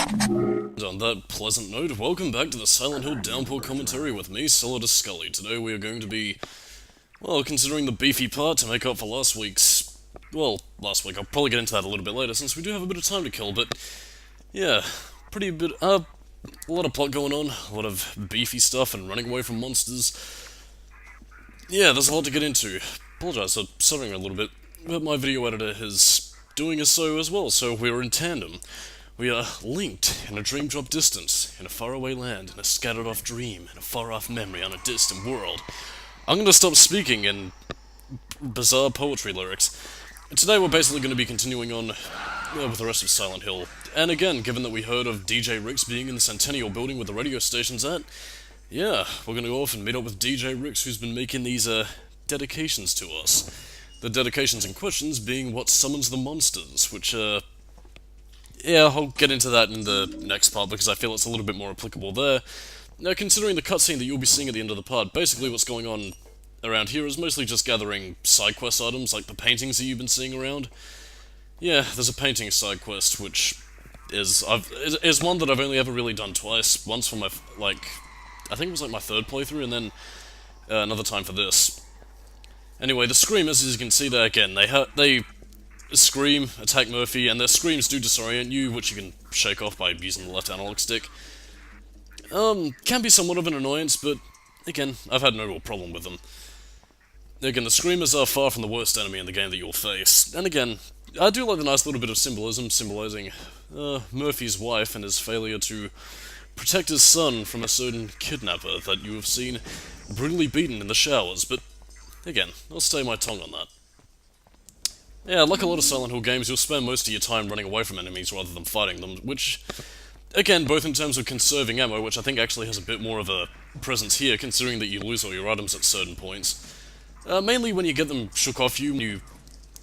And on that pleasant note, welcome back to the Silent Hill Downpour commentary with me, Solidus-Skully. Today we are going to be, well, considering the beefy part to make up for last week's... Well, last week. I'll probably get into that a little bit later, since we do have a bit of time to kill, but... Yeah, a lot of plot going on, a lot of beefy stuff and running away from monsters. Yeah, there's a lot to get into. Apologise for stuttering a little bit, but my video editor is doing so as well, so we're in tandem. We are linked in a dream drop distance, in a faraway land, in a scattered off dream, in a far off memory on a distant world. I'm gonna stop speaking in bizarre poetry lyrics. Today we're basically going to be continuing on with the rest of Silent Hill. And again, given that we heard of DJ Ricks being in the Centennial building where the radio station's at, yeah, we're going to go off and meet up with DJ Ricks, who's been making these dedications to us. The dedications in questions being what summons the monsters, which yeah, I'll get into that in the next part because I feel it's a little bit more applicable there. Now, considering the cutscene that you'll be seeing at the end of the part, basically what's going on around here is mostly just gathering side quest items, like the paintings that you've been seeing around. Yeah, there's a painting side quest, which is one that I've only ever really done twice. Once for my, I think it was like my third playthrough, and then another time for this. Anyway, the screamers, as you can see there again, they scream, attack Murphy, and their screams do disorient you, which you can shake off by using the left analog stick. Can be somewhat of an annoyance, but again, I've had no real problem with them. Again, the screamers are far from the worst enemy in the game that you'll face. And again, I do like the nice little bit of symbolism, symbolizing Murphy's wife and his failure to protect his son from a certain kidnapper that you have seen brutally beaten in the showers, but again, I'll stay my tongue on that. Yeah, like a lot of Silent Hill games, you'll spend most of your time running away from enemies rather than fighting them, which, again, both in terms of conserving ammo, which I think actually has a bit more of a presence here, considering that you lose all your items at certain points. Mainly when you get them shook off you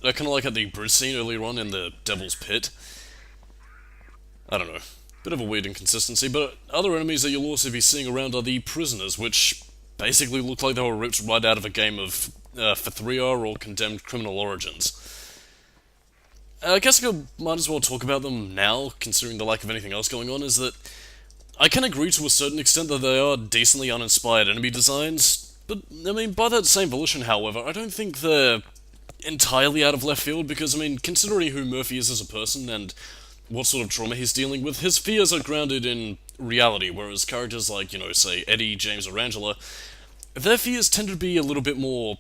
kind of like at the bridge scene earlier on in the Devil's Pit. I don't know, bit of a weird inconsistency, but other enemies that you'll also be seeing around are the prisoners, which basically look like they were ripped right out of a game of for 3R or Condemned Criminal Origins. I guess I might as well talk about them now, considering the lack of anything else going on, is that I can agree to a certain extent that they are decently uninspired enemy designs, but, I mean, by that same volition, however, I don't think they're entirely out of left field, because, I mean, considering who Murphy is as a person and what sort of trauma he's dealing with, his fears are grounded in reality, whereas characters like, you know, say, Eddie, James, or Angela, their fears tend to be a little bit more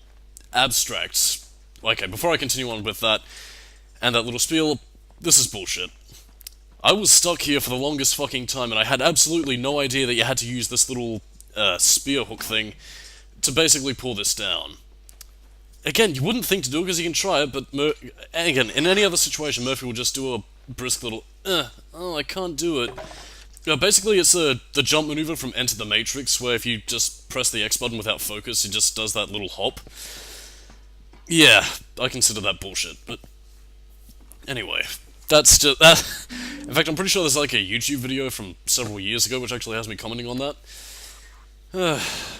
abstract. Okay, before I continue on with that, and that little spiel, this is bullshit. I was stuck here for the longest fucking time, and I had absolutely no idea that you had to use this little spear hook thing to basically pull this down. Again, you wouldn't think to do it because you can try it, but again, in any other situation, Murphy will just do a brisk little, oh, I can't do it. Basically, it's the jump maneuver from Enter the Matrix, where if you just press the X button without focus, it just does that little hop. Yeah, I consider that bullshit, but anyway, that's just that. In fact, I'm pretty sure there's like a YouTube video from several years ago which actually has me commenting on that.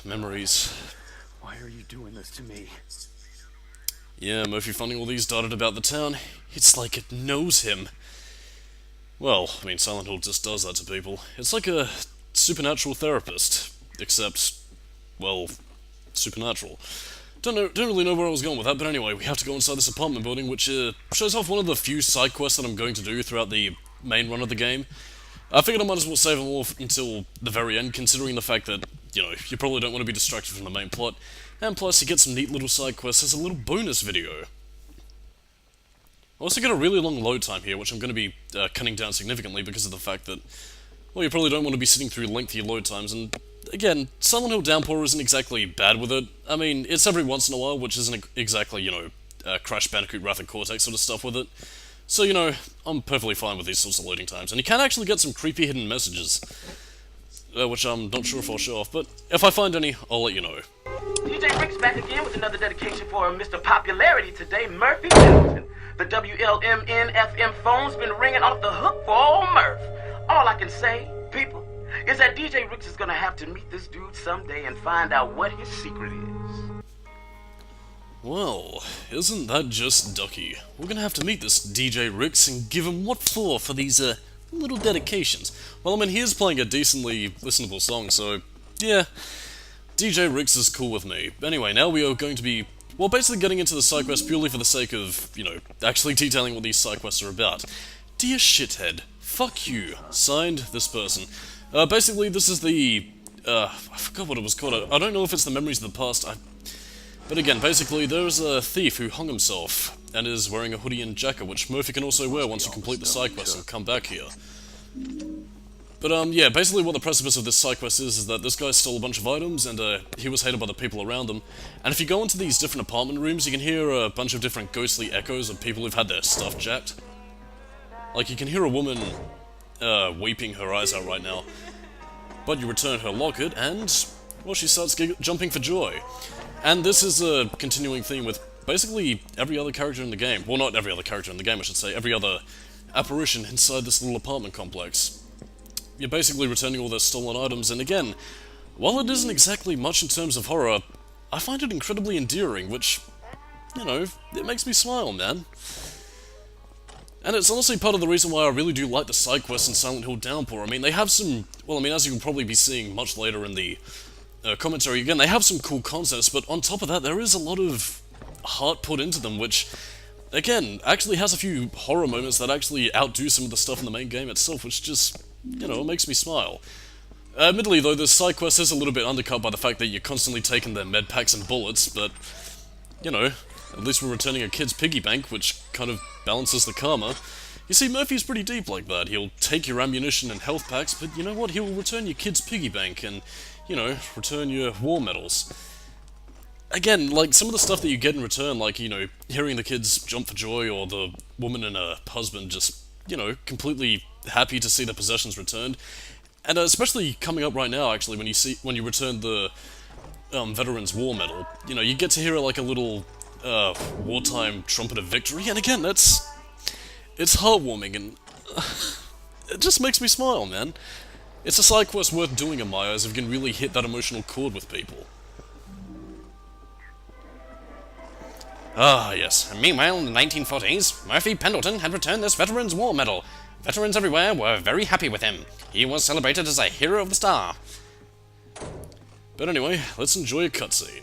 Memories. Why are you doing this to me? Yeah, Murphy finding all these dotted about the town. It's like it knows him. Well, I mean, Silent Hill just does that to people. It's like a supernatural therapist, except, well, supernatural. Don't really know where I was going with that, but anyway, we have to go inside this apartment building, which shows off one of the few side quests that I'm going to do throughout the main run of the game. I figured I might as well save them all until the very end, considering the fact that, you know, you probably don't want to be distracted from the main plot, and plus you get some neat little side quests as a little bonus video. I also get a really long load time here, which I'm going to be cutting down significantly because of the fact that, well, you probably don't want to be sitting through lengthy load times, and again, Silent Hill Downpour isn't exactly bad with it. I mean, it's every once in a while, which isn't exactly, you know, Crash Bandicoot Wrath of Cortex sort of stuff with it. So, you know, I'm perfectly fine with these sorts of loading times. And you can actually get some creepy hidden messages, which I'm not sure if I'll show off, but if I find any, I'll let you know. DJ Rick's back again with another dedication for Mr. Popularity today, Murphy Middleton. The WLMN FM phone's been ringing off the hook for old Murph. All I can say, people, is that DJ Ricks is gonna have to meet this dude someday and find out what his secret is. Well, isn't that just ducky? We're gonna have to meet this DJ Ricks and give him what for these, little dedications. Well, I mean, he is playing a decently listenable song, so yeah, DJ Ricks is cool with me. Anyway, now we are going to be, well, basically getting into the side quests purely for the sake of, you know, actually detailing what these side quests are about. Dear shithead, fuck you. Signed, this person. Basically, this is the, I forgot what it was called. I don't know if it's the Memories of the Past. But again, basically, there's a thief who hung himself and is wearing a hoodie and jacket, which Murphy can also wear once you complete the side quest and come back here. But yeah, basically what the precipice of this side quest is that this guy stole a bunch of items and he was hated by the people around him. And if you go into these different apartment rooms, you can hear a bunch of different ghostly echoes of people who've had their stuff jacked. Like, you can hear a woman weeping her eyes out right now. But you return her locket and, well, she starts jumping for joy. And this is a continuing theme with basically every other character in the game. Well, not every other character in the game, I should say. Every other apparition inside this little apartment complex. You're basically returning all their stolen items, and again, while it isn't exactly much in terms of horror, I find it incredibly endearing, which, you know, it makes me smile, man. And it's honestly part of the reason why I really do like the side quests in Silent Hill Downpour. I mean, they have some, well, I mean, as you can probably be seeing much later in the commentary, again, they have some cool concepts, but on top of that, there is a lot of heart put into them, which, again, actually has a few horror moments that actually outdo some of the stuff in the main game itself, which just, you know, it makes me smile. Admittedly, though, this side quest is a little bit undercut by the fact that you're constantly taking their med packs and bullets, but, you know, at least we're returning a kid's piggy bank, which kind of balances the karma. You see, Murphy's pretty deep like that. He'll take your ammunition and health packs, but you know what? He will return your kid's piggy bank and, you know, return your war medals. Again, like, some of the stuff that you get in return, like, you know, hearing the kids jump for joy, or the woman and her husband just, you know, completely happy to see their possessions returned. And especially coming up right now, actually, when you return the Veterans War Medal, you know, you get to hear, like, a little wartime trumpet of victory, and again, it's heartwarming, and it just makes me smile, man. It's a side quest worth doing in my eyes if you can really hit that emotional chord with people. Ah, yes. Meanwhile, in the 1940s, Murphy Pendleton had returned this Veterans War Medal. Veterans everywhere were very happy with him. He was celebrated as a hero of the star. But anyway, let's enjoy a cutscene.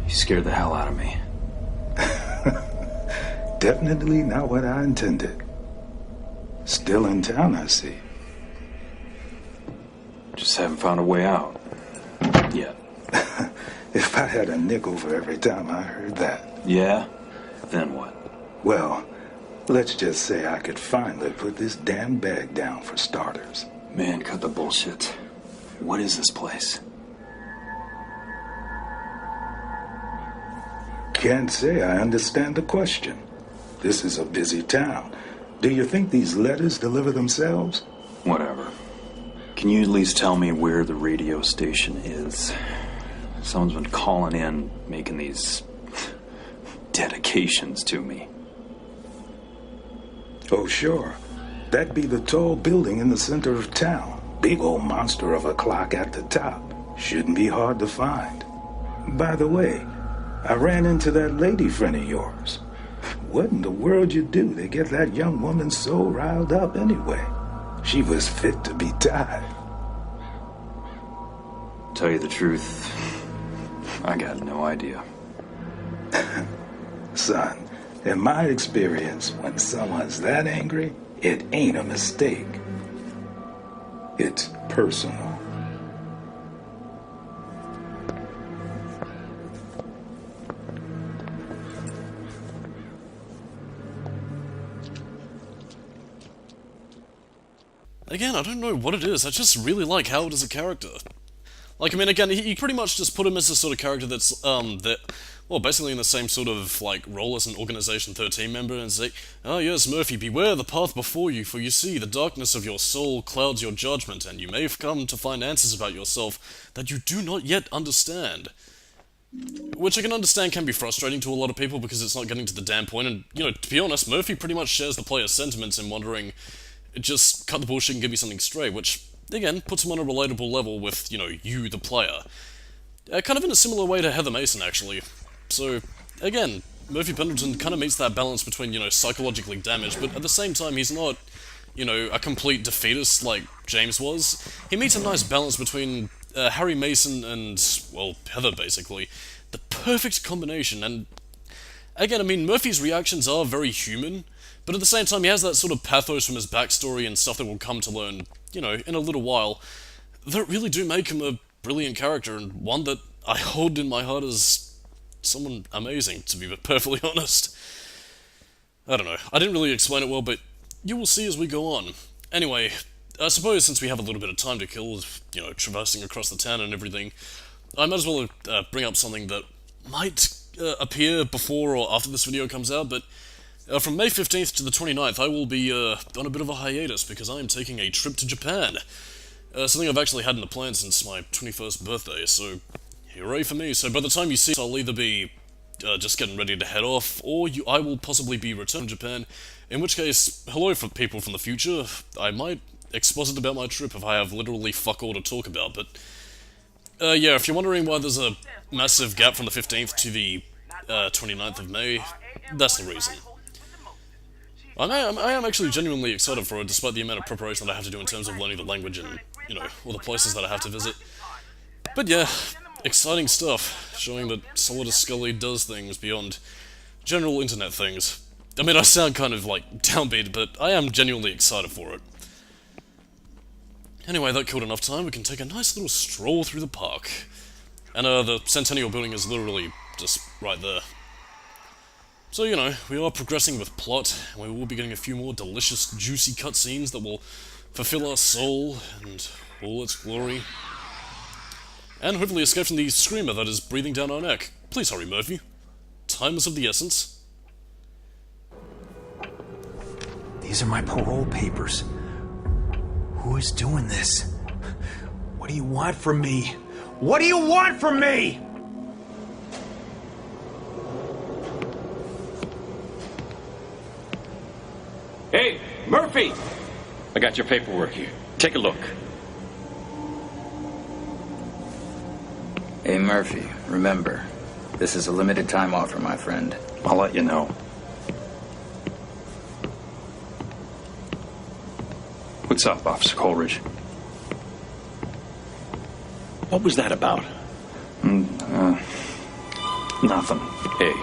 Scared the hell out of me. Definitely not what I intended. Still in town, I see. Just haven't found a way out. Yet. If I had a nickel for every time I heard that. Yeah? Then what? Well, let's just say I could finally put this damn bag down for starters. Man, cut the bullshit. What is this place? Can't say I understand the question. This is a busy town. Do you think these letters deliver themselves? Whatever. Can you at least tell me where the radio station is? Someone's been calling in, making these dedications to me. Oh, sure. That'd be the tall building in the center of town. Big old monster of a clock at the top. Shouldn't be hard to find. By the way, I ran into that lady friend of yours. What in the world you do to get that young woman so riled up anyway? She was fit to be tied. Tell you the truth, I got no idea. Son, in my experience, when someone's that angry, it ain't a mistake. It's personal. Again, I don't know what it is, I just really like Howard as a character. Like, I mean, again, he pretty much just put him as the sort of character that's, well, basically in the same sort of, like, role as an Organization 13 member, and say, "Ah, yes, Murphy, beware the path before you, for you see, the darkness of your soul clouds your judgment, and you may have come to find answers about yourself that you do not yet understand." Which I can understand can be frustrating to a lot of people because it's not getting to the damn point, and, you know, to be honest, Murphy pretty much shares the player's sentiments in wondering, just cut the bullshit and give me something straight, which, again, puts him on a relatable level with, you know, you, the player. Kind of in a similar way to Heather Mason, actually. So, again, Murphy Pendleton kind of meets that balance between, you know, psychologically damaged, but at the same time, he's not, you know, a complete defeatist like James was. He meets a nice balance between Harry Mason and, well, Heather, basically. The perfect combination, and again, I mean, Murphy's reactions are very human, but at the same time, he has that sort of pathos from his backstory and stuff that we'll come to learn, you know, in a little while, that really do make him a brilliant character, and one that I hold in my heart as someone amazing, to be perfectly honest. I don't know, I didn't really explain it well, but you will see as we go on. Anyway, I suppose since we have a little bit of time to kill, you know, traversing across the town and everything, I might as well bring up something that might appear before or after this video comes out, but from May 15th to the 29th, I will be on a bit of a hiatus because I am taking a trip to Japan. Something I've actually had in the plan since my 21st birthday, so hooray for me. So by the time you see it, I'll either be just getting ready to head off, or I will possibly be returning to Japan, in which case, hello for people from the future. I might exposit about my trip if I have literally fuck all to talk about, but yeah, if you're wondering why there's a massive gap from the 15th to the 29th of May, that's the reason. I am actually genuinely excited for it, despite the amount of preparation that I have to do in terms of learning the language and, you know, all the places that I have to visit. But yeah, exciting stuff, showing that Solidus-Skully does things beyond general internet things. I mean, I sound kind of, like, downbeat, but I am genuinely excited for it. Anyway, that killed enough time, we can take a nice little stroll through the park. And the Centennial building is literally just right there. So, you know, we are progressing with plot, and we will be getting a few more delicious, juicy cutscenes that will fulfill our soul and all its glory. And hopefully escape from the screamer that is breathing down our neck. Please hurry, Murphy. Time is of the essence. These are my parole papers. Who is doing this? What do you want from me? What do you want from me? Hey, Murphy! I got your paperwork here. Take a look. Hey, Murphy, remember, this is a limited time offer, my friend. I'll let you know. What's up, Officer Coleridge? What was that about? Nothing. Hey,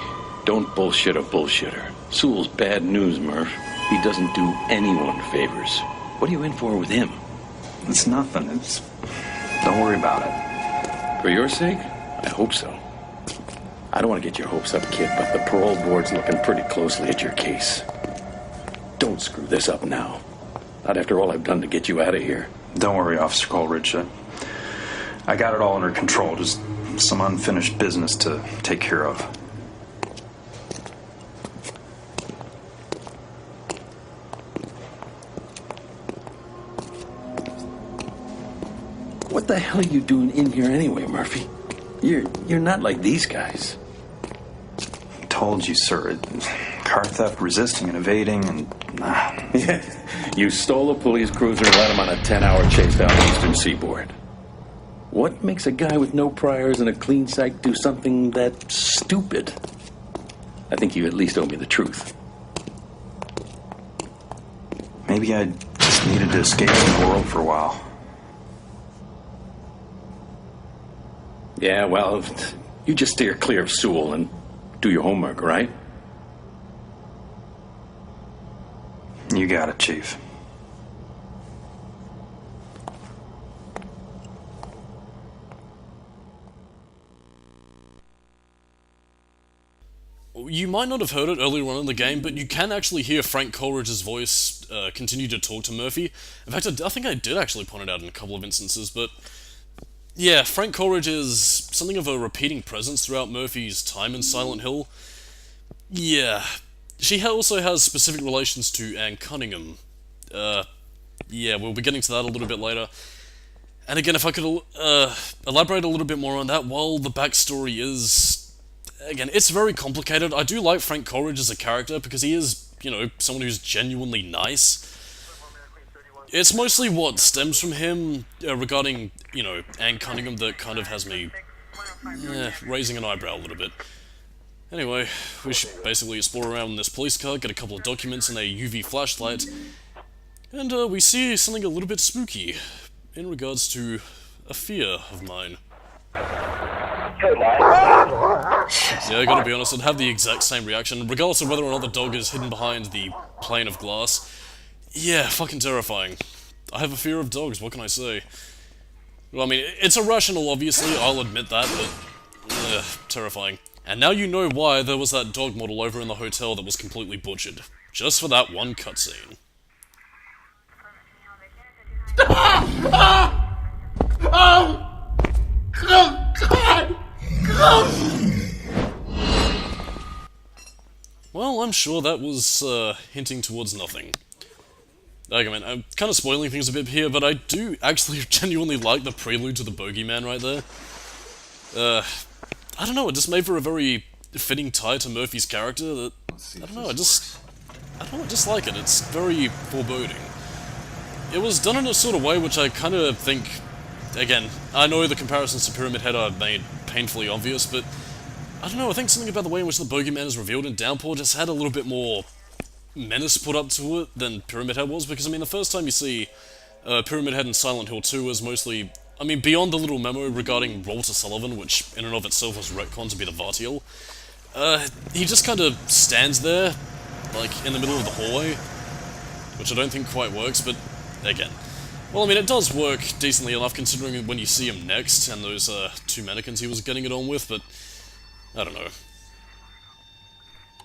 don't bullshit a bullshitter. Sewell's bad news, Murph. He doesn't do anyone favors. What are you in for with him? It's nothing. Don't worry about it. For your sake? I hope so. I don't want to get your hopes up, kid, but the parole board's looking pretty closely at your case. Don't screw this up now. Not after all I've done to get you out of here. Don't worry, Officer Coleridge. I got it all under control. Just some unfinished business to take care of. What the hell are you doing in here anyway, Murphy? You're not like these guys. Told you, sir. Car theft, resisting and evading, and... Yeah, you stole a police cruiser and led him on a 10-hour chase down the eastern seaboard. What makes a guy with no priors and a clean psych do something that stupid? I think you at least owe me the truth. Maybe I just needed to escape from the world for a while. Yeah, well, you just steer clear of Sewell and do your homework, right? You got it, Chief. You might not have heard it earlier on in the game, but you can actually hear Frank Coleridge's voice continue to talk to Murphy. In fact, I think I did actually point it out in a couple of instances, but... yeah, Frank Coleridge is something of a repeating presence throughout Murphy's time in Silent Hill. Yeah. She also has specific relations to Anne Cunningham. Yeah, we'll be getting to that a little bit later. And again, if I could elaborate a little bit more on that, while the backstory is, again, it's very complicated. I do like Frank Coleridge as a character because he is, someone who's genuinely nice. It's mostly what stems from him regarding, Anne Cunningham that kind of has me raising an eyebrow a little bit. Anyway, we should basically explore around in this police car, get a couple of documents and a UV flashlight, and we see something a little bit spooky in regards to a fear of mine. Yeah, I gotta be honest, I'd have the exact same reaction, regardless of whether or not the dog is hidden behind the pane of glass. Yeah, fucking terrifying. I have a fear of dogs, what can I say? Well, I mean, it's irrational, obviously, I'll admit that, but terrifying. And now you know why there was that dog model over in the hotel that was completely butchered. Just for that one cutscene. Well, I'm sure that was hinting towards nothing. Like, I mean, I'm kind of spoiling things a bit here, but I do actually genuinely like the prelude to the bogeyman right there. I don't know, it just made for a very fitting tie to Murphy's character that, I don't know, I just like it. It's very foreboding. It was done in a sort of way which I kind of think, again, I know the comparisons to Pyramid Head are made painfully obvious, but I don't know, I think something about the way in which the bogeyman is revealed in Downpour just had a little bit more menace put up to it than Pyramid Head was, because I mean, the first time you see Pyramid Head in Silent Hill 2 is mostly, I mean, beyond the little memo regarding Walter Sullivan, which in and of itself was retconned to be the Vartiel, he just kind of stands there, like, in the middle of the hallway, which I don't think quite works, but again. Well, I mean, it does work decently enough considering when you see him next, and those two mannequins he was getting it on with, but I don't know.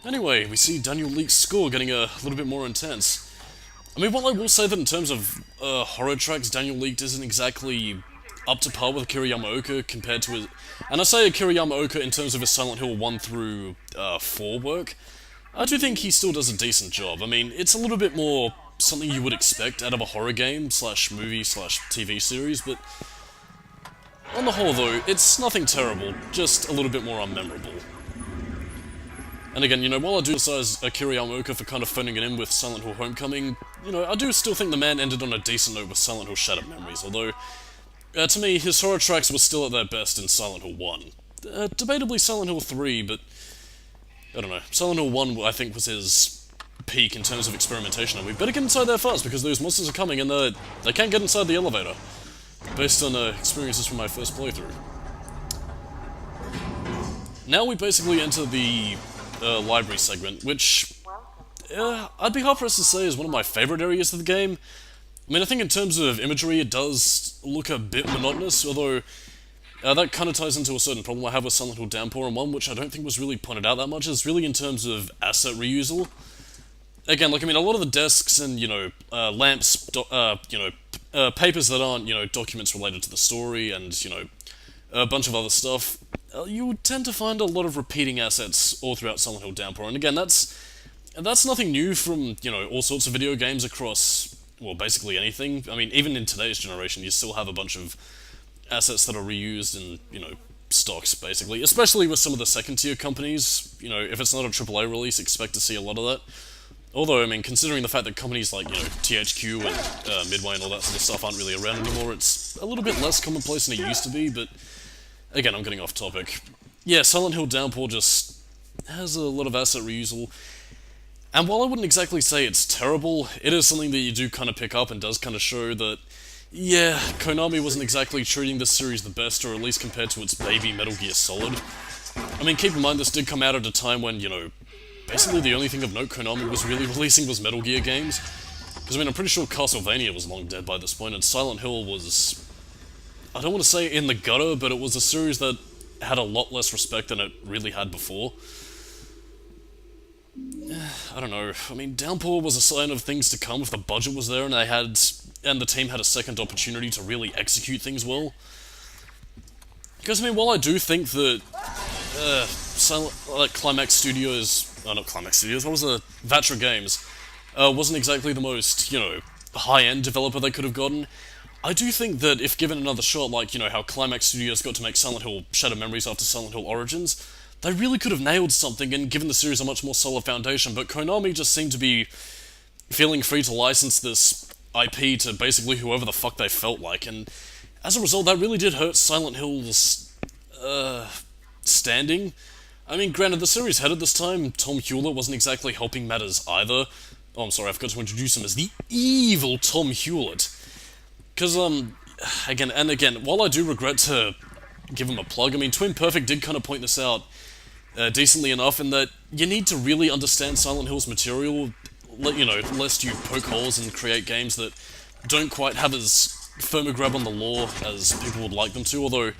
Anyway, we see Daniel Leake's score getting a little bit more intense. I mean, while I will say that in terms of horror tracks, Daniel Leake isn't exactly up to par with Akira Yamaoka compared to his... And I say Akira Yamaoka in terms of his Silent Hill 1 through 4 work. I do think he still does a decent job. I mean, it's a little bit more something you would expect out of a horror game slash movie slash TV series, but on the whole though, it's nothing terrible, just a little bit more unmemorable. And again, while I do criticize Akira Yamaoka for kind of phoning it in with Silent Hill Homecoming, I do still think the man ended on a decent note with Silent Hill Shattered Memories, although, to me, his horror tracks were still at their best in Silent Hill 1. Debatably Silent Hill 3, but I don't know. Silent Hill 1, I think, was his peak in terms of experimentation, and we better get inside there fast, because those monsters are coming, and they can't get inside the elevator, based on experiences from my first playthrough. Now we basically enter the library segment, which I'd be hard-pressed to say is one of my favourite areas of the game. I mean, I think in terms of imagery, it does look a bit monotonous, although that kind of ties into a certain problem I have with Silent Hill Downpour, and one which I don't think was really pointed out that much, is really in terms of asset reusal. Again, like, I mean, a lot of the desks and, lamps, papers that aren't, documents related to the story and, a bunch of other stuff, you tend to find a lot of repeating assets all throughout Silent Hill Downpour. And again, that's nothing new from, all sorts of video games across, well, basically anything. I mean, even in today's generation, you still have a bunch of assets that are reused in, stocks, basically. Especially with some of the second-tier companies. If it's not a AAA release, expect to see a lot of that. Although, I mean, considering the fact that companies like, THQ and Midway and all that sort of stuff aren't really around anymore, it's a little bit less commonplace than it used to be, but again, I'm getting off topic. Yeah, Silent Hill Downpour just has a lot of asset reusal, and while I wouldn't exactly say it's terrible, it is something that you do kind of pick up and does kind of show that, yeah, Konami wasn't exactly treating this series the best, or at least compared to its baby Metal Gear Solid. I mean, keep in mind this did come out at a time when, basically the only thing of note Konami was really releasing was Metal Gear games. Because, I mean, I'm pretty sure Castlevania was long dead by this point, and Silent Hill was, I don't want to say in the gutter, but it was a series that had a lot less respect than it really had before. I don't know. I mean, Downpour was a sign of things to come if the budget was there and the team had a second opportunity to really execute things well. Because, I mean, while I do think that Climax Studios, not Climax Studios, what was it? Vatra Games, wasn't exactly the most, high-end developer they could have gotten, I do think that if given another shot, like, you know, how Climax Studios got to make Silent Hill Shattered Memories after Silent Hill Origins, they really could have nailed something and given the series a much more solid foundation, but Konami just seemed to be feeling free to license this IP to basically whoever the fuck they felt like, and as a result, that really did hurt Silent Hill's, standing. I mean, granted, the series head at this time, Tom Hewlett, wasn't exactly helping matters either. Oh, I'm sorry, I forgot to introduce him as the evil Tom Hewlett. Because, again, while I do regret to give him a plug, I mean, Twin Perfect did kind of point this out decently enough in that you need to really understand Silent Hill's material, lest you poke holes and create games that don't quite have as firm a grab on the lore as people would like them to, although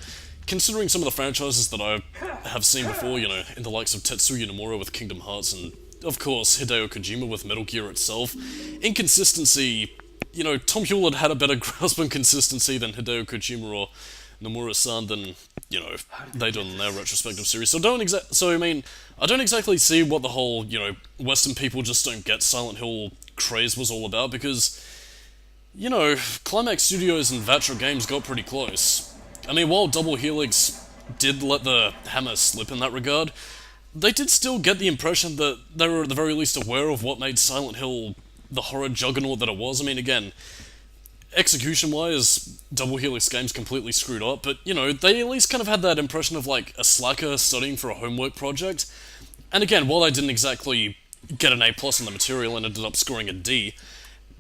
considering some of the franchises that I have seen before, you know, in the likes of Tetsuya Nomura with Kingdom Hearts and, of course, Hideo Kojima with Metal Gear itself, inconsistency, you know, Tom Hewlett had a better grasp on consistency than Hideo Kojima or Nomura-san than, you know, they did in their retrospective series. So I mean, I don't exactly see what the whole, you know, Western people just don't get Silent Hill craze was all about, because, you know, Climax Studios and Vatra Games got pretty close. I mean, while Double Helix did let the hammer slip in that regard, they did still get the impression that they were at the very least aware of what made Silent Hill the horror juggernaut that it was. I mean, again, execution-wise, Double Helix Games completely screwed up, but, you know, they at least kind of had that impression of, like, a slacker studying for a homework project. And again, while they didn't exactly get an A+ on the material and ended up scoring a D,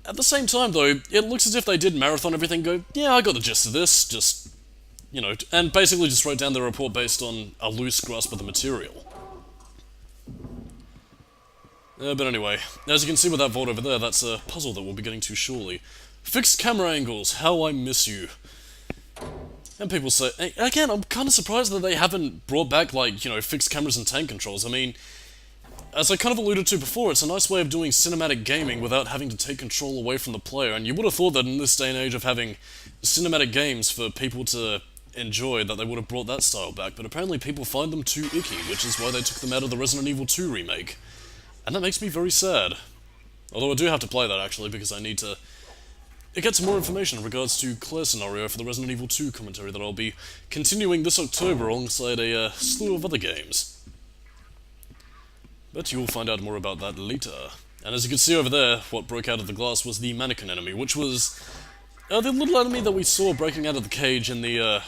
at the same time, though, it looks as if they did marathon everything, go, yeah, I got the gist of this, just, you know, and basically just wrote down their report based on a loose grasp of the material. But anyway, as you can see with that vault over there, that's a puzzle that we'll be getting to shortly. Fixed camera angles, how I miss you. And people say, again, I'm kind of surprised that they haven't brought back, like, you know, fixed cameras and tank controls. I mean, as I kind of alluded to before, it's a nice way of doing cinematic gaming without having to take control away from the player, and you would have thought that in this day and age of having cinematic games for people to enjoy, that they would have brought that style back, but apparently people find them too icky, which is why they took them out of the Resident Evil 2 remake. And that makes me very sad. Although I do have to play that, actually, because I need to get some more information in regards to Claire's scenario for the Resident Evil 2 commentary that I'll be continuing this October alongside a slew of other games. But you will find out more about that later. And as you can see over there, what broke out of the glass was the mannequin enemy, which was the little enemy that we saw breaking out of the cage in the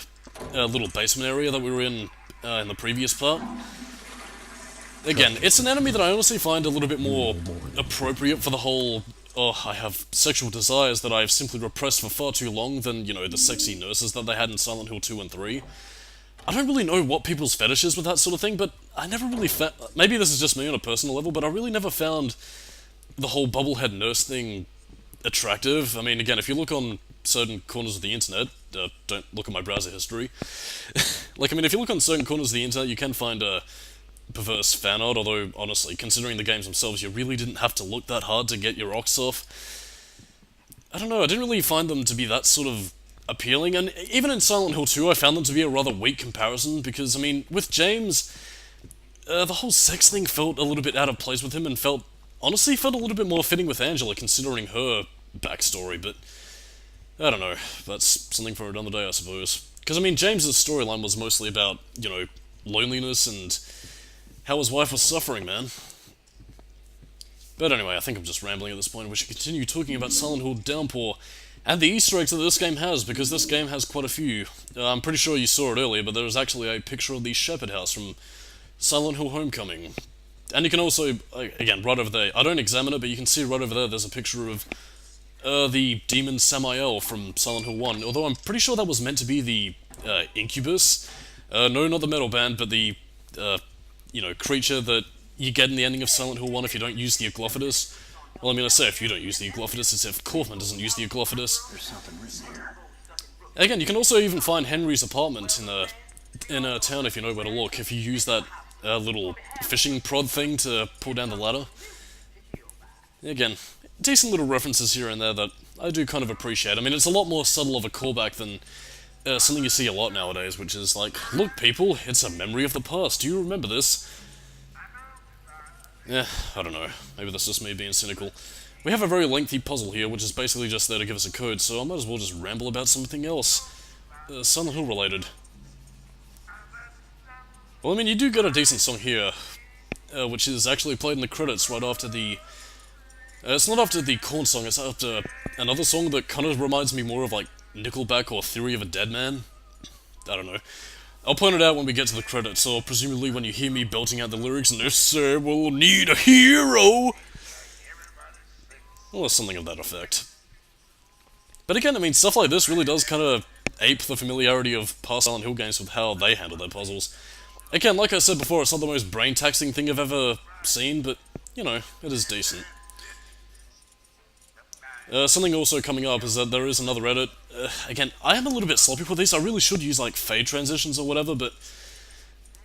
little basement area that we were in the previous part. Again, it's an enemy that I honestly find a little bit more appropriate for the whole, oh, I have sexual desires that I've simply repressed for far too long than, you know, the sexy nurses that they had in Silent Hill 2 and 3. I don't really know what people's fetish is with that sort of thing, but I never really found... Maybe this is just me on a personal level, but I really never found the whole bubblehead nurse thing attractive. I mean, again, if you look on certain corners of the internet, don't look at my browser history. Like, I mean, if you look on certain corners of the internet, you can find a perverse fan art, although, honestly, considering the games themselves, you really didn't have to look that hard to get your rocks off. I don't know, I didn't really find them to be that sort of appealing, and even in Silent Hill 2, I found them to be a rather weak comparison, because, I mean, with James, the whole sex thing felt a little bit out of place with him, and honestly felt a little bit more fitting with Angela, considering her backstory, but I don't know, that's something for another day, I suppose. Because, I mean, James's storyline was mostly about, you know, loneliness and how his wife was suffering, man. But anyway, I think I'm just rambling at this point. We should continue talking about Silent Hill Downpour and the Easter eggs that this game has, because this game has quite a few. I'm pretty sure you saw it earlier, but there is actually a picture of the Shepherd House from Silent Hill Homecoming. And you can also, again, right over there, I don't examine it, but you can see right over there there's a picture of the demon Samael from Silent Hill 1, although I'm pretty sure that was meant to be the Incubus. No, not the metal band, but the you know, creature that you get in the ending of Silent Hill 1 if you don't use the Aglophidus. Well, I mean, I say if you don't use the Aglophidus, it's if Kaufman doesn't use the Aglophidus. There's something written here. Again, you can also even find Henry's apartment in a town if you know where to look, if you use that little fishing prod thing to pull down the ladder. Again, decent little references here and there that I do kind of appreciate. I mean, it's a lot more subtle of a callback than something you see a lot nowadays, which is like, look people, it's a memory of the past, do you remember this? I don't know, maybe that's just me being cynical. we have a very lengthy puzzle here, which is basically just there to give us a code, so I might as well just ramble about something else. Silent Hill related. Well, I mean, you do get a decent song here, which is actually played in the credits right after the... it's not after the Korn song, it's after another song that kind of reminds me more of, like, Nickelback or Theory of a Dead Man. I don't know. I'll point it out when we get to the credits, or presumably when you hear me belting out the lyrics, and they say, we'll need a hero! Or something of that effect. But again, I mean, stuff like this really does kind of ape the familiarity of past Silent Hill games with how they handle their puzzles. Again, like I said before, it's not the most brain-taxing thing I've ever seen, but, you know, it is decent. Something also coming up is that there is another edit. Again, I am a little bit sloppy with these. I really should use, like, fade transitions or whatever, but...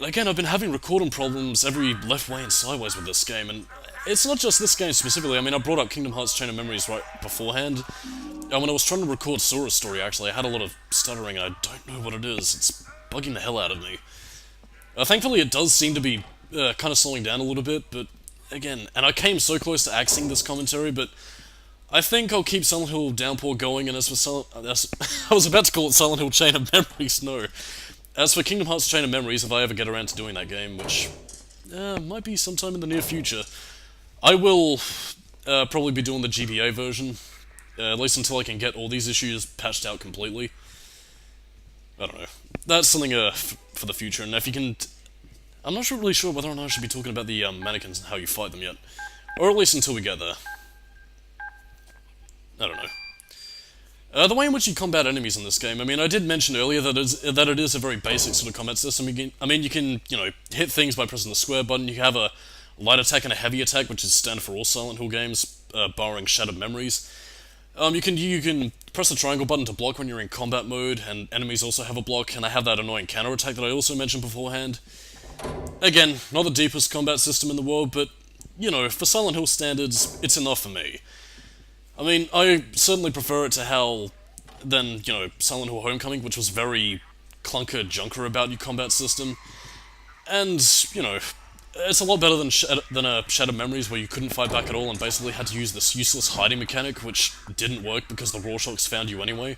Again, I've been having recording problems every left way and sideways with this game, and it's not just this game specifically. I mean, I brought up Kingdom Hearts Chain of Memories right beforehand. When I was trying to record Sora's story, actually, I had a lot of stuttering. I don't know what it is. It's bugging the hell out of me. Thankfully, it does seem to be kind of slowing down a little bit, but again... And I came so close to axing this commentary, but... I think I'll keep Silent Hill Downpour going, and as for I was about to call it Silent Hill Chain of Memories, no. As for Kingdom Hearts Chain of Memories, if I ever get around to doing that game, which might be sometime in the near future, I will probably be doing the GBA version, at least until I can get all these issues patched out completely. I don't know. That's something for the future, and if you can... I'm not really sure whether or not I should be talking about the mannequins and how you fight them yet. Or at least until we get there. I don't know. The way in which you combat enemies in this game, I mean, I did mention earlier that it is a very basic sort of combat system. I mean, you can, you know, hit things by pressing the square button. You have a light attack and a heavy attack, which is standard for all Silent Hill games, barring Shattered Memories. You can press the triangle button to block when you're in combat mode, and enemies also have a block, and I have that annoying counter attack that I also mentioned beforehand. Again, not the deepest combat system in the world, but, you know, for Silent Hill standards, it's enough for me. I mean, I certainly prefer it to how, than, you know, Silent Hill Homecoming, which was very clunker-junker about your combat system. And, you know, it's a lot better than Shattered Memories, where you couldn't fight back at all and basically had to use this useless hiding mechanic, which didn't work because the Rorschachs found you anyway.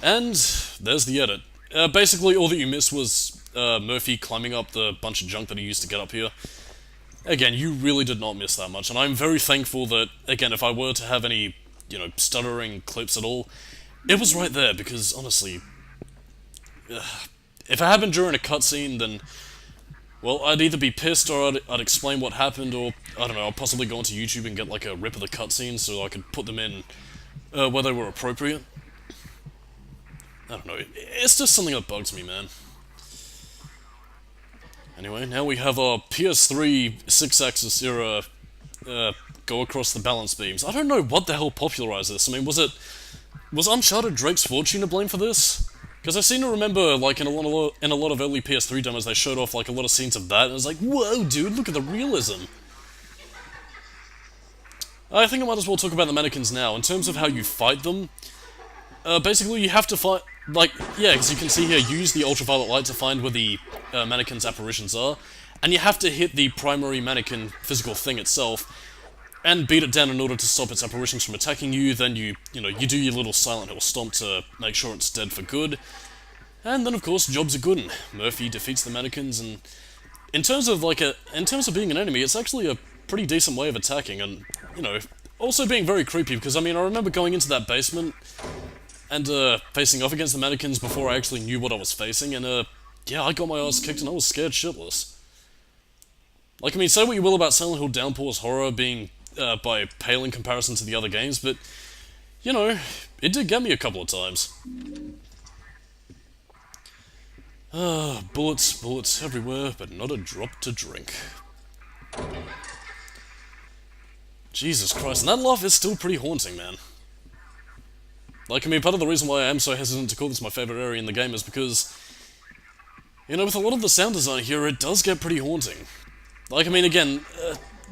And there's the edit. Basically, all that you missed was Murphy climbing up the bunch of junk that he used to get up here. Again, you really did not miss that much, and I'm very thankful that, again, if I were to have any, you know, stuttering clips at all, it was right there, because, honestly, if it happened during a cutscene, then, well, I'd either be pissed or I'd explain what happened, or, I don't know, I'll possibly go onto YouTube and get, like, a rip of the cutscenes so I could put them in where they were appropriate. I don't know, it's just something that bugs me, man. Anyway, now we have our PS3 6-axis era go across the balance beams. I don't know what the hell popularized this. I mean, was Uncharted Drake's Fortune to blame for this? Because I seem to remember, like, in a lot of early PS3 demos, they showed off, like, a lot of scenes of that, and I was like, whoa, dude, look at the realism. I think I might as well talk about the mannequins now. In terms of how you fight them, basically you have to fight... Like, yeah, because you can see here, use the ultraviolet light to find where the mannequin's apparitions are, and you have to hit the primary mannequin physical thing itself, and beat it down in order to stop its apparitions from attacking you. Then you do your little Silent Hill stomp to make sure it's dead for good, and then of course, jobs are good, and Murphy defeats the mannequins, and in terms of being an enemy, it's actually a pretty decent way of attacking, and, you know, also being very creepy, because, I mean, I remember going into that basement, and facing off against the mannequins before I actually knew what I was facing, and yeah, I got my ass kicked and I was scared shitless. Like, I mean, say what you will about Silent Hill Downpour's horror being by pale in comparison to the other games, but, you know, it did get me a couple of times. Bullets everywhere, but not a drop to drink. Jesus Christ, and that laugh is still pretty haunting, man. Like, I mean, part of the reason why I am so hesitant to call this my favourite area in the game is because, you know, with a lot of the sound design here, it does get pretty haunting. Like, I mean, again,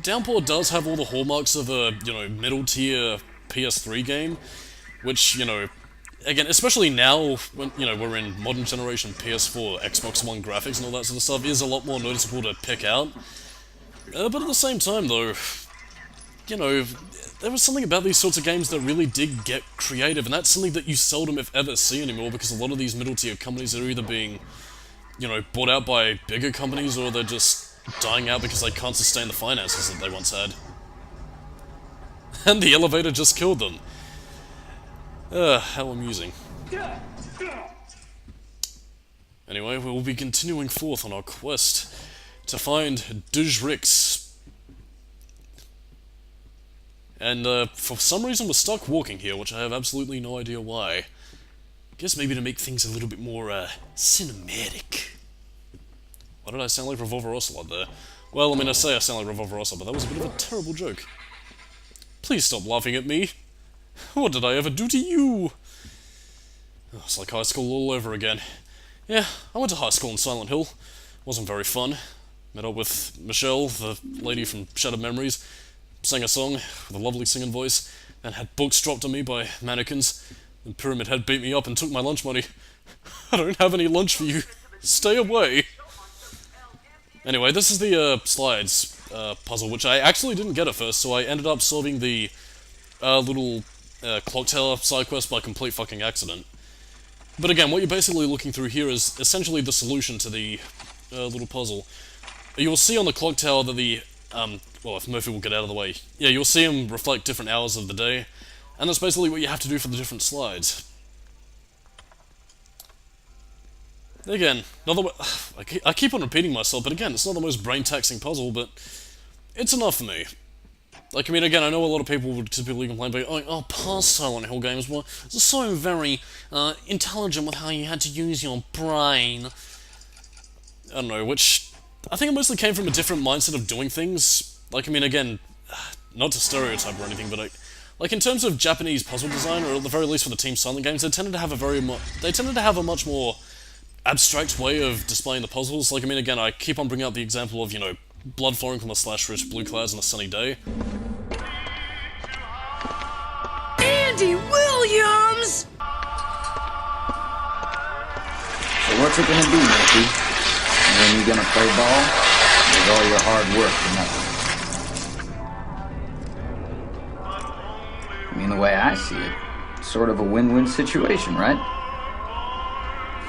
Downpour does have all the hallmarks of a, you know, middle-tier PS3 game, which, you know, again, especially now, when, you know, we're in modern generation PS4, Xbox One graphics and all that sort of stuff, is a lot more noticeable to pick out. But at the same time, though, you know, there was something about these sorts of games that really did get creative, and that's something that you seldom, if ever, see anymore, because a lot of these middle-tier companies are either being, you know, bought out by bigger companies, or they're just dying out because they can't sustain the finances that they once had. And the elevator just killed them. How amusing. Anyway, we'll be continuing forth on our quest to find Dujrix. And for some reason we're stuck walking here, which I have absolutely no idea why. Guess maybe to make things a little bit more cinematic. Why did I sound like Revolver Ocelot there? Well, I mean, I say I sound like Revolver Ocelot, but that was a bit of a terrible joke. Please stop laughing at me. What did I ever do to you? Oh, it's like high school all over again. Yeah, I went to high school in Silent Hill. Wasn't very fun. Met up with Michelle, the lady from Shattered Memories. Sang a song with a lovely singing voice, and had books dropped on me by mannequins. The Pyramid Head beat me up and took my lunch money. I don't have any lunch for you. Stay away. Anyway, this is the slides puzzle, which I actually didn't get at first, so I ended up solving the little clock tower side quest by complete fucking accident. But again, what you're basically looking through here is essentially the solution to the little puzzle. You'll see on the clock tower that the well, if Murphy will get out of the way. Yeah, you'll see him reflect different hours of the day, and that's basically what you have to do for the different slides. Again, I keep on repeating myself, but again, it's not the most brain-taxing puzzle, but it's enough for me. Like, I mean, again, I know a lot of people would typically complain about, oh, past Silent Hill games were so very intelligent with how you had to use your brain. I don't know, which I think it mostly came from a different mindset of doing things. Like, I mean, again, not to stereotype or anything, but like in terms of Japanese puzzle design, or at the very least for the Team Silent games, they tended to have a much more abstract way of displaying the puzzles. Like, I mean, again, I keep on bringing up the example of, you know, blood flowing from a slash-rich blue clouds on a sunny day. Andy Williams! So what's it gonna be, Mickey? When you gonna play ball? With all your hard work for nothing. I mean, the way I see it, it's sort of a win-win situation, right?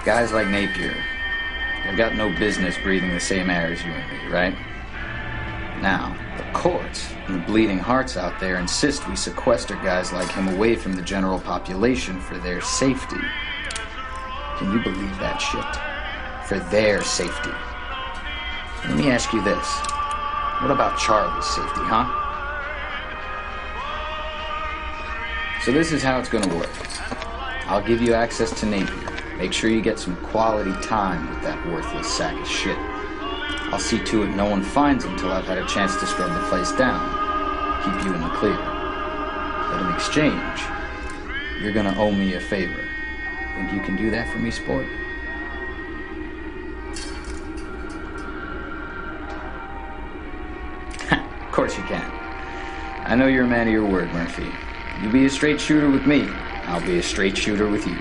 Guys like Napier, they've got no business breathing the same air as you and me, right? Now, the courts and the bleeding hearts out there insist we sequester guys like him away from the general population for their safety. Can you believe that shit? For their safety. Let me ask you this. What about Charlie's safety, huh? So this is how it's gonna work. I'll give you access to Napier. Make sure you get some quality time with that worthless sack of shit. I'll see to it no one finds him till I've had a chance to scrub the place down. Keep you in the clear. But in exchange, you're gonna owe me a favor. Think you can do that for me, sport? Of course you can. I know you're a man of your word, Murphy. You be a straight shooter with me, I'll be a straight shooter with you.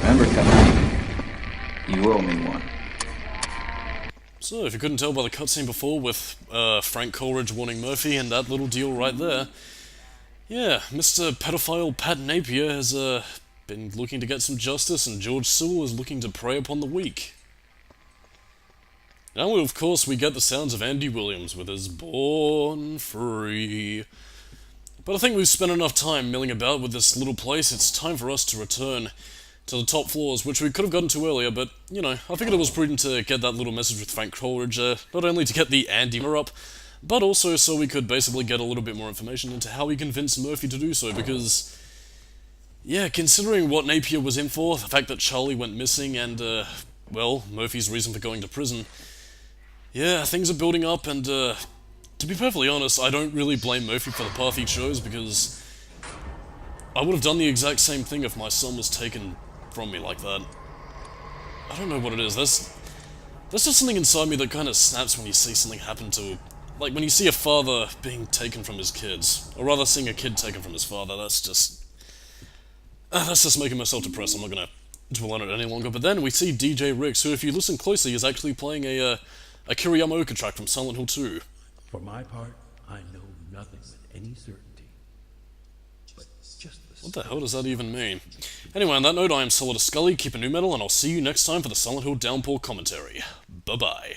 Remember, Company, you owe me one. So, if you couldn't tell by the cutscene before with Frank Coleridge warning Murphy and that little deal right there, yeah, Mr. Pedophile Pat Napier has been looking to get some justice, and George Sewell is looking to prey upon the weak. Now, of course, we get the sounds of Andy Williams with his Born Free. But I think we've spent enough time milling about with this little place. It's time for us to return to the top floors, which we could have gotten to earlier, but, you know, I figured it was prudent to get that little message with Frank Coleridge, not only to get the Andy up, but also so we could basically get a little bit more information into how we convinced Murphy to do so, because, yeah, considering what Napier was in for, the fact that Charlie went missing, and, well, Murphy's reason for going to prison, yeah, things are building up, and, to be perfectly honest, I don't really blame Murphy for the path he chose, because I would have done the exact same thing if my son was taken from me like that. I don't know what it is, there's just something inside me that kind of snaps when you see something happen to, like when you see a father being taken from his kids, or rather seeing a kid taken from his father. That's just making myself depressed. I'm not gonna dwell on it any longer, but then we see DJ Ricks, who, if you listen closely, is actually playing a Kiriyama Oka track from Silent Hill 2. For my part, I know nothing with any certainty. But just the What the hell does that even mean? Anyway, on that note, I am Solidus-Skully, keep it new metal, and I'll see you next time for the Silent Hill Downpour commentary. Bye-bye.